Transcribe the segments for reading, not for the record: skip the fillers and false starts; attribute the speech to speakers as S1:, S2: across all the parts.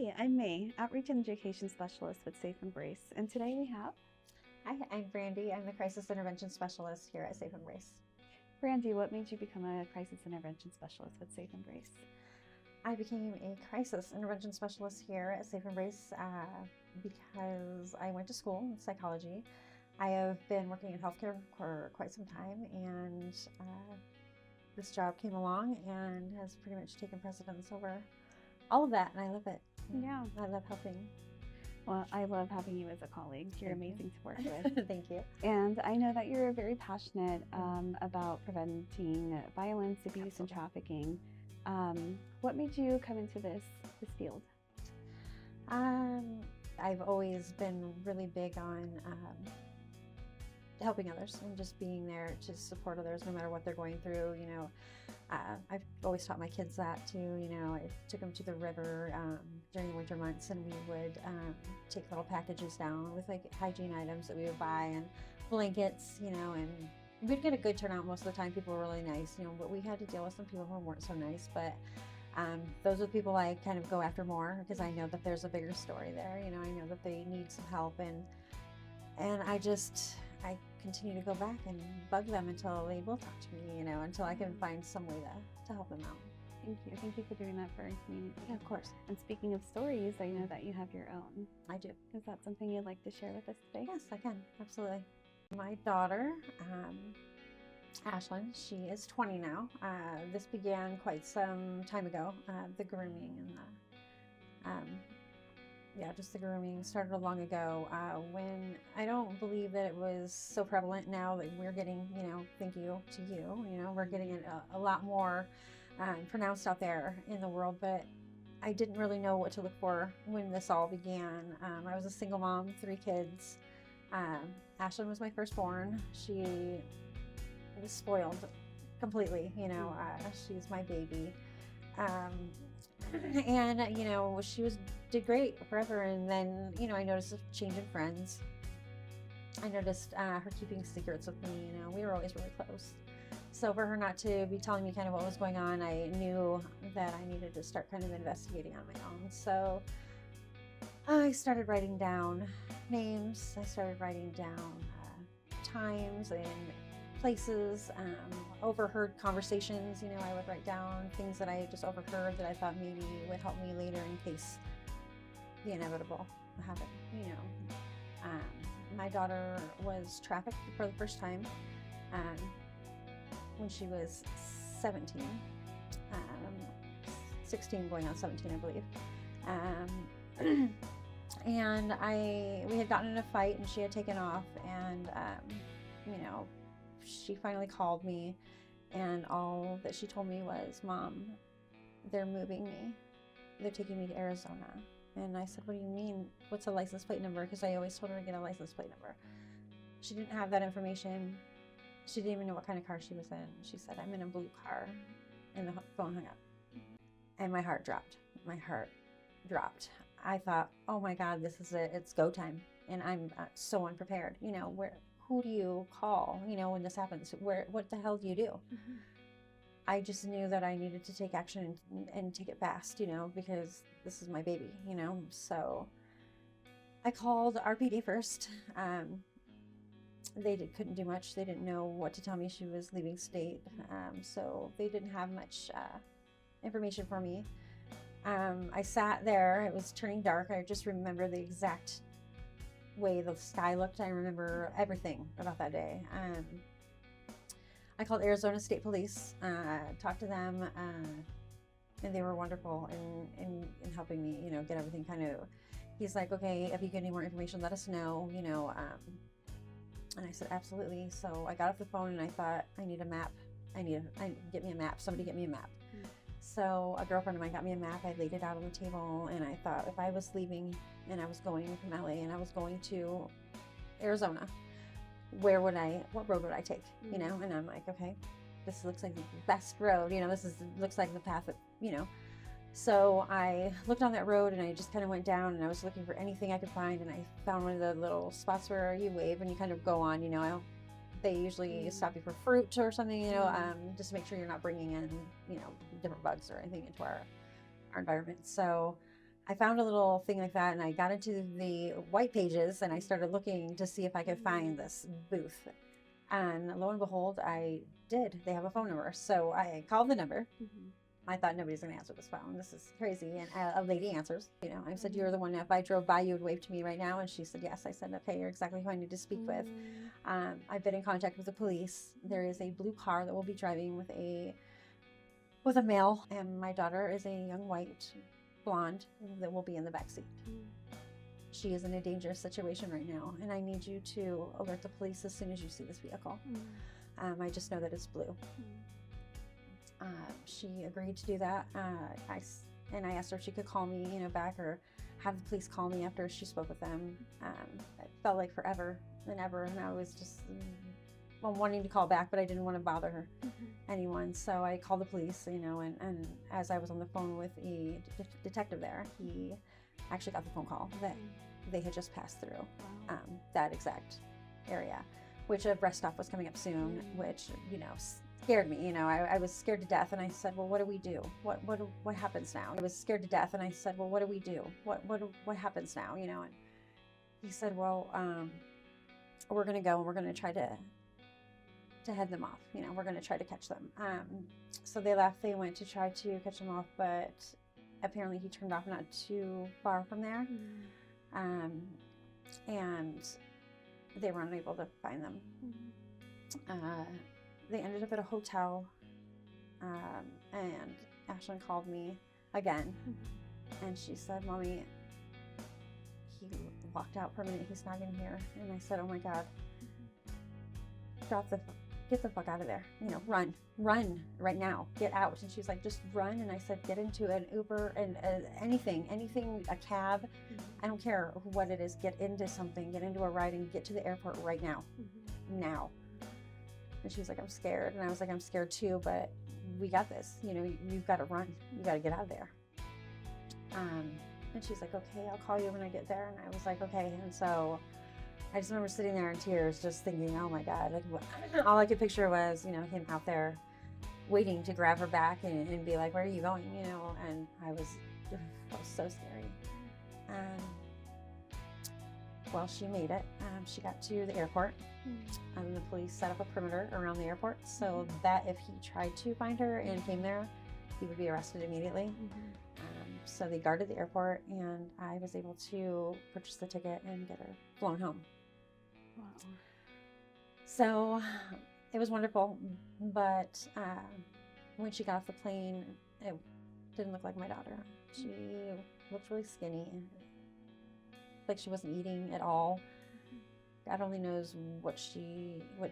S1: Hi, I'm May, Outreach and Education Specialist with Safe Embrace, and today we have
S2: Hi, I'm Brandy. I'm the Crisis Intervention Specialist here at Safe Embrace.
S1: Brandy. What made you become a Crisis Intervention Specialist with Safe Embrace?
S2: I became a Crisis Intervention Specialist here at Safe Embrace because I went to school in psychology. I have been working in healthcare for quite some time, and this job came along and has pretty much taken precedence over all of that, and I love it.
S1: Yeah.
S2: I love helping.
S1: Well, I love having you as a colleague. You're amazing to work with.
S2: Thank you.
S1: And I know that you're very passionate about preventing violence, abuse, and trafficking. What made you come into this field?
S2: I've always been really big on helping others and just being there to support others no matter what they're going through. I've always taught my kids that too. I took them to the river during the winter months, and we would take little packages down with like hygiene items that we would buy and blankets, and we'd get a good turnout most of the time. People were really nice, but we had to deal with some people who weren't so nice. But those are the people I kind of go after more because I know that there's a bigger story there. I know that they need some help, and I continue to go back and bug them until they will talk to me, until I can find some way to help them out.
S1: Thank you. Thank you for doing that for our community.
S2: Yeah, of course.
S1: And speaking of stories, I know that you have your own.
S2: I do.
S1: Is that something you'd like to share with us today?
S2: Yes, I can. Absolutely. My daughter, Ashlyn, she is 20 now. This began quite some time ago. The grooming and just the grooming started long ago when I don't believe that it was so prevalent now that we're getting, thank you to you, we're getting it a lot more pronounced out there in the world, but I didn't really know what to look for when this all began. I was a single mom, 3 kids. Ashlyn was my firstborn. She was spoiled completely, she's my baby. And she did great forever, and then I noticed a change in friends. I noticed her keeping secrets with me. We were always really close, so for her not to be telling me kind of what was going on, I knew that I needed to start kind of investigating on my own. So I started writing down names. I started writing down times and places, overheard conversations. I would write down things that I just overheard that I thought maybe would help me later in case the inevitable happened. My daughter was trafficked for the first time when she was 17, 16 going on 17, I believe. And we had gotten in a fight, and she had taken off, and she finally called me, and all that she told me was, "Mom, they're moving me. They're taking me to Arizona." And I said, "What do you mean? What's a license plate number?" Because I always told her to get a license plate number. She didn't have that information. She didn't even know what kind of car she was in. She said, "I'm in a blue car," and the phone hung up. And my heart dropped. I thought, oh my God, this is it. It's go time. And I'm so unprepared. Who do you call, when this happens? What the hell do you do?
S1: Mm-hmm.
S2: I just knew that I needed to take action and take it fast, because this is my baby, So I called RPD first. They couldn't do much. They didn't know what to tell me. She was leaving state. So they didn't have much information for me. I sat there. It was turning dark. I just remember the exact way the sky looked. I remember everything about that day. I called Arizona State Police, talked to them, and they were wonderful in helping me, get everything kind of. He's like, "Okay, if you get any more information, let us know, and I said, "Absolutely." So I got off the phone, and I thought, I need a map. Get me a map. Somebody get me a map. Mm-hmm. So a girlfriend of mine got me a map. I laid it out on the table, and I thought, if I was leaving and I was going from LA and I was going to Arizona, what road would I take? And I'm like, okay, this looks like the best road. Looks like the path that, So I looked on that road, and I just kind of went down, and I was looking for anything I could find, and I found one of the little spots where you wave and you kind of go on, they usually stop you for fruit or something, just to make sure you're not bringing in, different bugs or anything into our environment. So I found a little thing like that, and I got into the white pages, and I started looking to see if I could find this booth. And lo and behold, I did. They have a phone number. So I called the number. I thought nobody's going to answer this phone. This is crazy. And a lady answers. I said, "You're the one, if I drove by, you would wave to me right now." And she said, "Yes." I said, "Okay, you're exactly who I need to speak with." I've been in contact with the police. There is a blue car that will be driving with a male. And my daughter is a young white blonde that will be in the backseat. She is in a dangerous situation right now. And I need you to alert the police as soon as you see this vehicle. I just know that it's blue. She agreed to do that. I asked her if she could call me, back, or have the police call me after she spoke with them. It felt like forever and ever, and I was just wanting to call back, but I didn't want to bother anyone. So I called the police, and as I was on the phone with a detective there, he actually got the phone call that they had just passed through that exact area, which a rest stop was coming up soon, which, scared me. I was scared to death, and I said, "Well, what do we do? What happens now?" I was scared to death, and I said, "Well, what do we do? What happens now?" And he said, "Well, we're going to go and we're going to try to head them off. We're going to try to catch them." So they left. They went to try to catch them off, but apparently he turned off not too far from there, and they were unable to find them. They ended up at a hotel, and Ashlyn called me again, and she said, "Mommy, he walked out for a minute. He's not in here." And I said, "Oh my God, get the fuck out of there. Run right now, get out." And she's like, "Just run." And I said, "Get into an Uber and anything, a cab. I don't care what it is. Get into something, get into a ride, and get to the airport right now, now." And she was like, "I'm scared." And I was like, "I'm scared too, but we got this. You've got to run. You got to get out of there." And she's like, "Okay, I'll call you when I get there." And I was like, "Okay." And so I just remember sitting there in tears, just thinking, oh my God, all I could picture was, him out there waiting to grab her back and be like, "Where are you going?" And it was so scary. Well, she made it. She got to the airport, and the police set up a perimeter around the airport so that if he tried to find her and came there, he would be arrested immediately. So they guarded the airport, and I was able to purchase the ticket and get her flown home. Wow. So it was wonderful, but when she got off the plane, it didn't look like my daughter. She looked really skinny, like she wasn't eating at all. God only knows what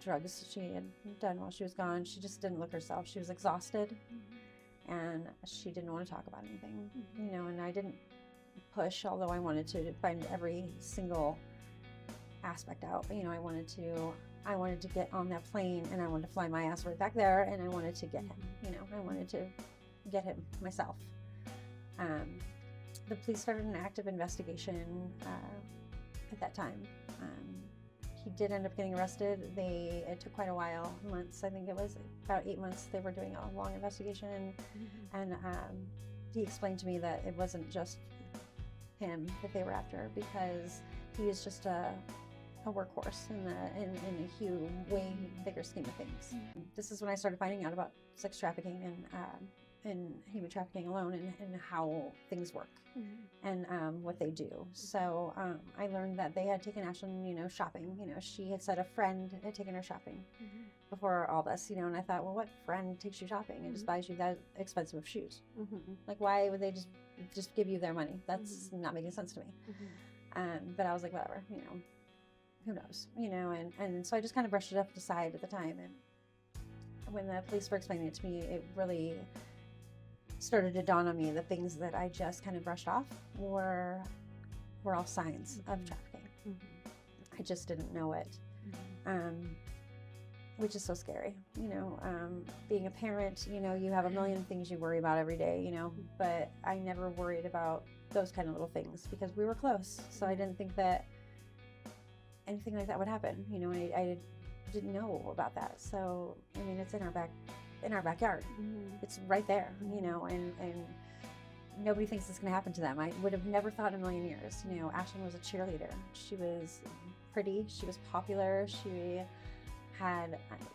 S2: drugs she had done while she was gone. She just didn't look herself. She was exhausted, and she didn't want to talk about anything, and I didn't push, although I wanted to find every single aspect out. I wanted to get on that plane, and I wanted to fly my ass right back there, and I wanted to get him. I wanted to get him myself. The police started an active investigation at that time. He did end up getting arrested. It took quite a while, months. I think it was about 8 months. They were doing a long investigation, and he explained to me that it wasn't just him that they were after, because he is just a workhorse in a way bigger scheme of things. This is when I started finding out about sex trafficking and human trafficking alone, and how things work and what they do. So I learned that they had taken Ashlyn, shopping. She had said a friend had taken her shopping before all this, and I thought, well, what friend takes you shopping and just buys you that expensive shoes? Like, why would they just give you their money? That's not making sense to me. But I was like, whatever, who knows, and so I just kind of brushed it up aside at the time. And when the police were explaining it to me, it really started to dawn on me the things that I just kind of brushed off were all signs of trafficking. I just didn't know it, which is so scary. Being a parent, you have a million things you worry about every day, but I never worried about those kind of little things because we were close. So I didn't think that anything like that would happen. I didn't know about that. So, it's in our backyard. It's right there, and nobody thinks it's going to happen to them. I would have never thought in a million years. You know, Ashlyn was a cheerleader. She was pretty. She was popular.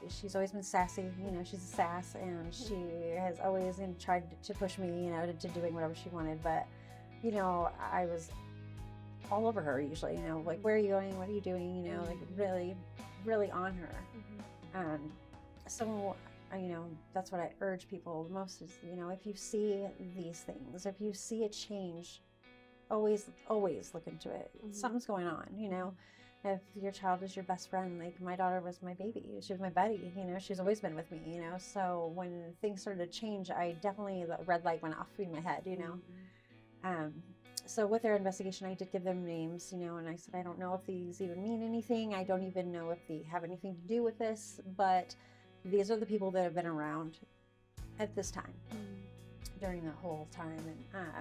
S2: She's always been sassy. You know, she's a sass, and she has always tried to push me, you know, to doing whatever she wanted. But, you know, I was all over her usually, you know, like, where are you going? What are you doing? You know, like really, really on her. So, you know, that's what I urge people most is, you know, if you see these things, if you see a change, always look into it. Something's going on, you know. If your child is your best friend, like my daughter was my baby, she was my buddy, you know, she's always been with me, you know. So when things started to change, the red light went off in my head, you know. So with their investigation, I did give them names, you know, and I said, I don't know if these even mean anything. I don't even know if they have anything to do with this, but these are the people that have been around at this time during the whole time. And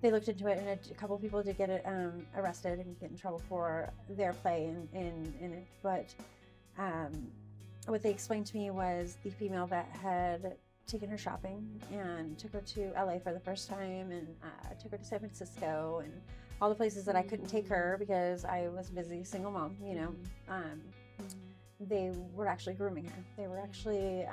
S2: they looked into it, and a couple of people did get arrested and get in trouble for their play in it. But what they explained to me was the female that had taken her shopping and took her to LA for the first time, and took her to San Francisco and all the places that I couldn't take her because I was busy single mom, you know. They were actually grooming her. They were actually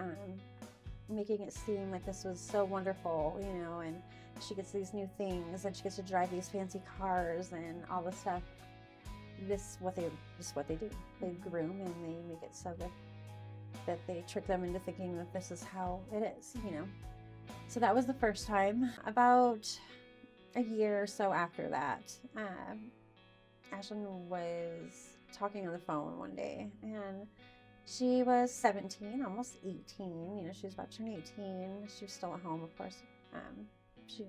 S2: making it seem like this was so wonderful, you know, and she gets these new things and she gets to drive these fancy cars and all this stuff. This is what they do. They groom, and they make it so that they trick them into thinking that this is how it is, you know. So that was the first time. About a year or so after that, Ashlyn was talking on the phone one day, and she was 17, almost 18. You know, she was about to turn 18. She was still at home, of course. She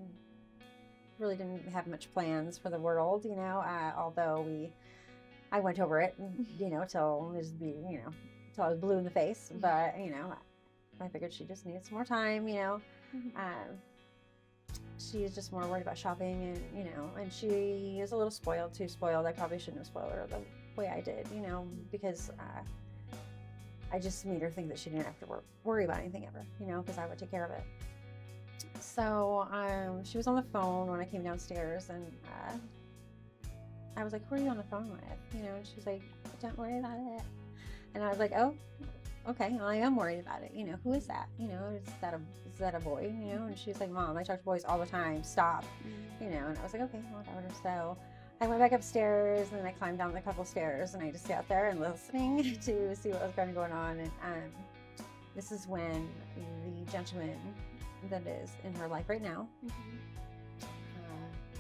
S2: really didn't have much plans for the world, you know, although I went over it, you know, till I was blue in the face. But, you know, I figured she just needed some more time, you know. She's just more worried about shopping, and, you know, and she is a little spoiled, too spoiled. I probably shouldn't have spoiled her the way I did, you know, because I just made her think that she didn't have to worry about anything ever, you know, because I would take care of it. So she was on the phone when I came downstairs, and I was like, who are you on the phone with? You know, and she's like, don't worry about it. And I was like, oh, okay, well, I am worried about it. You know, who is that? You know, is that a boy? You know, and she's like, Mom, I talk to boys all the time. Stop. You know, and I was like, okay, whatever. So I went back upstairs, and then I climbed down a couple stairs, and I just sat there and listening to see what was going on. And this is when the gentleman that is in her life right now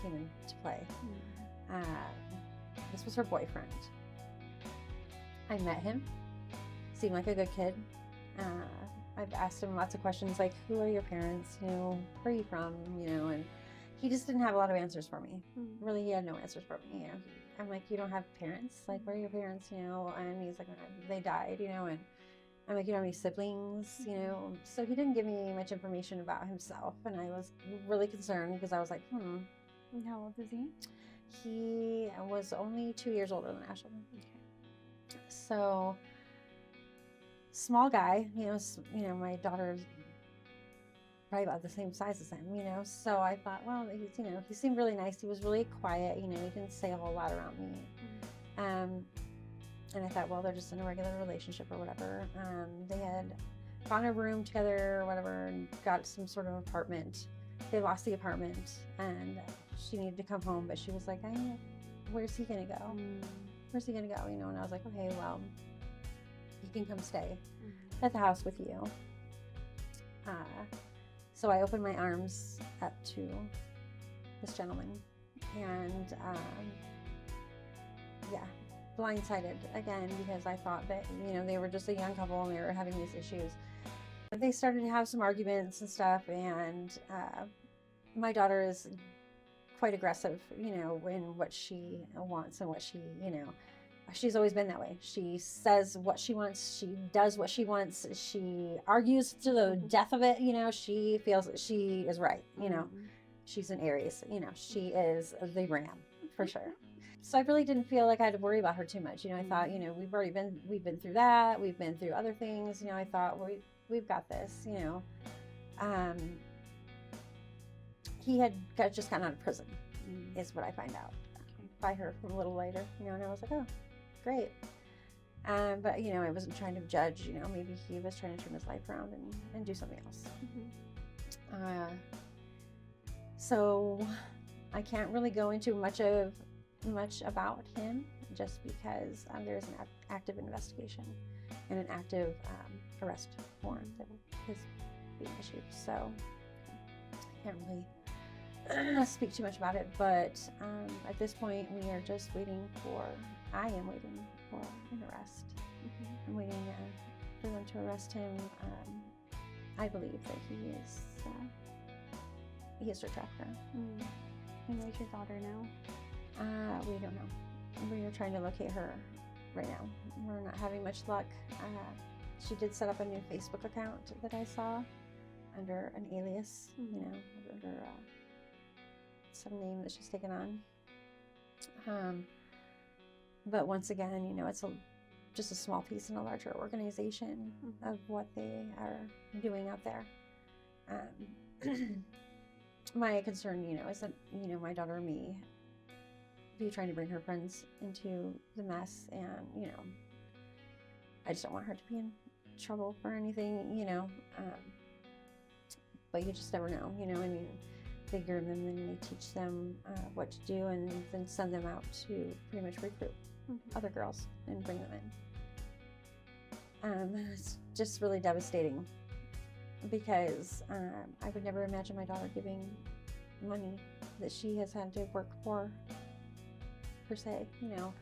S2: came into play. This was her boyfriend. I met him. Seemed like a good kid. I've asked him lots of questions like, who are your parents? You know, where are you from? You know, and he just didn't have a lot of answers for me. Really, he had no answers for me. You know, I'm like, you don't have parents? Like, where are your parents? You know, and he's like, they died. You know, and I'm like, you don't have any siblings? You know, so he didn't give me much information about himself, and I was really concerned because I was like,
S1: And how old is he?
S2: He was only 2 years older than Ashlyn. Okay. So, small guy, you know, my daughter's probably about the same size as him, you know. So I thought, well, he's, you know, he seemed really nice. He was really quiet, you know, he didn't say a whole lot around me. And I thought, well, they're just in a regular relationship or whatever. They had found a room together or whatever and got some sort of apartment. They lost the apartment, and she needed to come home, but she was like, where's he gonna go? Where's he gonna go? You know, and I was like, okay, well, he can come stay at the house with you. So I opened my arms up to this gentleman, and blindsided again, because I thought that, you know, they were just a young couple and they were having these issues. But they started to have some arguments and stuff, and my daughter is quite aggressive, you know, in what she wants and what she, you know, she's always been that way. She says what she wants. She does what she wants. She argues to the death of it. You know, she feels that she is right. You know, she's an Aries. You know, she is the ram for sure. So I really didn't feel like I had to worry about her too much. You know, I thought, you know, we've been through that. We've been through other things. You know, I thought, well, we've got this, you know. he had just gotten out of prison,
S1: Mm.
S2: is what I find out
S1: Okay.
S2: by her a little later, you know, and I was like, oh, great. But, you know, I wasn't trying to judge, you know, maybe he was trying to turn his life around and do something else.
S1: Mhm.
S2: So I can't really go into much about him, just because there's an active investigation and an active arrest warrant that is being issued. So I can't really speak too much about it. But at this point, we are just I am waiting for an arrest.
S1: Mhm.
S2: I'm waiting for them to arrest him. I believe that he is a trafficker.
S1: Mm. And where's your daughter now?
S2: We don't know. We are trying to locate her right now. We're not having much luck. She did set up a new Facebook account that I saw under an alias, you know, under some name that she's taken on. But once again, you know, it's just a small piece in a larger organization of what they are doing out there. My concern, you know, is that, you know, my daughter and me be trying to bring her friends into the mess, and, you know, I just don't want her to be in trouble for anything, you know. But you just never know, you know. I mean, they groom them and they teach them what to do, and then send them out to pretty much recruit other girls and bring them in. It's just really devastating, because I would never imagine my daughter giving money that she has had to work for, per se, you know,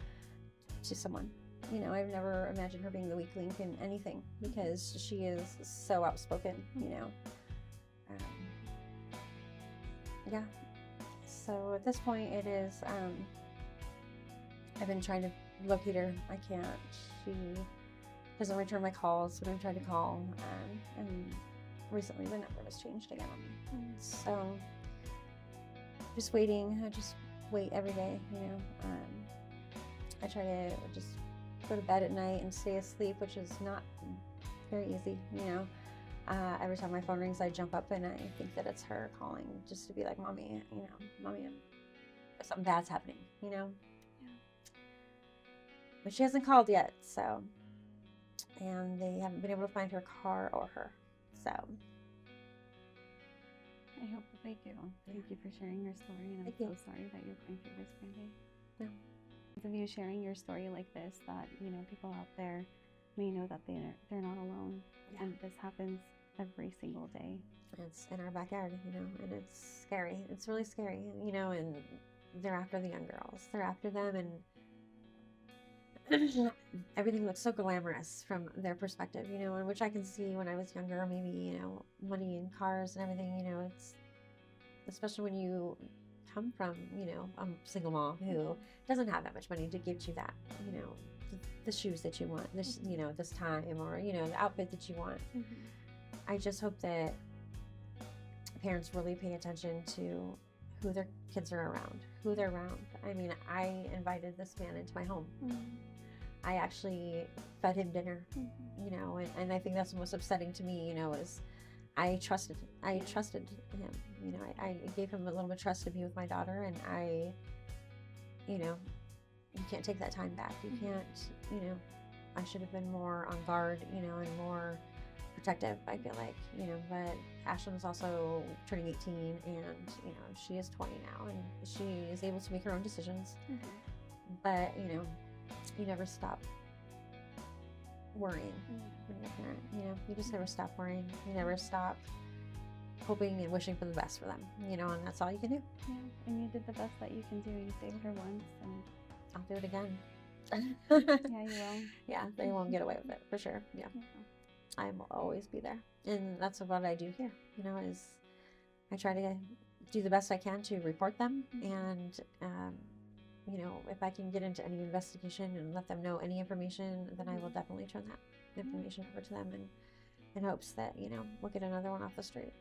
S2: to someone. You know, I've never imagined her being the weak link in anything, because she is so outspoken, you know. Yeah. So at this point, it is, I've been trying to locate her. I can't. She doesn't return my calls when I'm trying to call. And recently the number was changed again on me. So just waiting. I just wait every day, you know. I try to just go to bed at night and stay asleep, which is not very easy, you know. Every time my phone rings, I jump up and I think that it's her calling, just to be like, Mommy, you know, Mommy, something bad's happening, you know.
S1: Yeah.
S2: But she hasn't called yet, so, and they haven't been able to find her car or her, so.
S1: I hope that they do. Thank you for sharing your story, and I'm so sorry that you're going through this, Brandy.
S2: No.
S1: Because of you sharing your story like this, that, you know, people out there may know that they're not alone, and this happens every single day.
S2: It's in our backyard, you know, and it's scary. It's really scary, you know, and they're after the young girls. They're after them, and everything looks so glamorous from their perspective, you know, and which I can see when I was younger, maybe, you know, money and cars and everything, you know, it's, especially when you come from, you know, a single mom who doesn't have that much money to give you that, you know, the shoes that you want, this, you know, this time, or, you know, the outfit that you want. I just hope that parents really pay attention to who their kids are around, who they're around. I mean, I invited this man into my home. I actually fed him dinner, you know, and I think that's the most upsetting to me, you know, is I trusted him, you know, I gave him a little bit of trust to be with my daughter, and I, you know, you can't take that time back. You can't, you know, I should have been more on guard, you know, and more protective, I feel like, you know. But Ashlyn's also turning 18, and, you know, she is 20 now, and she is able to make her own decisions. But, you know, you never stop worrying when you're a parent, you know. You just never stop worrying. You never stop hoping and wishing for the best for them, you know, and that's all you can do.
S1: Yeah, and you did the best that you can do. You saved her once, and
S2: I'll do it again.
S1: yeah, you will.
S2: Yeah, they won't get away with it, for sure. Yeah. I will always be there. And that's what I do here, you know, is I try to do the best I can to report them. And, you know, if I can get into any investigation and let them know any information, then I will definitely turn that information over to them, and in hopes that, you know, we'll get another one off the street.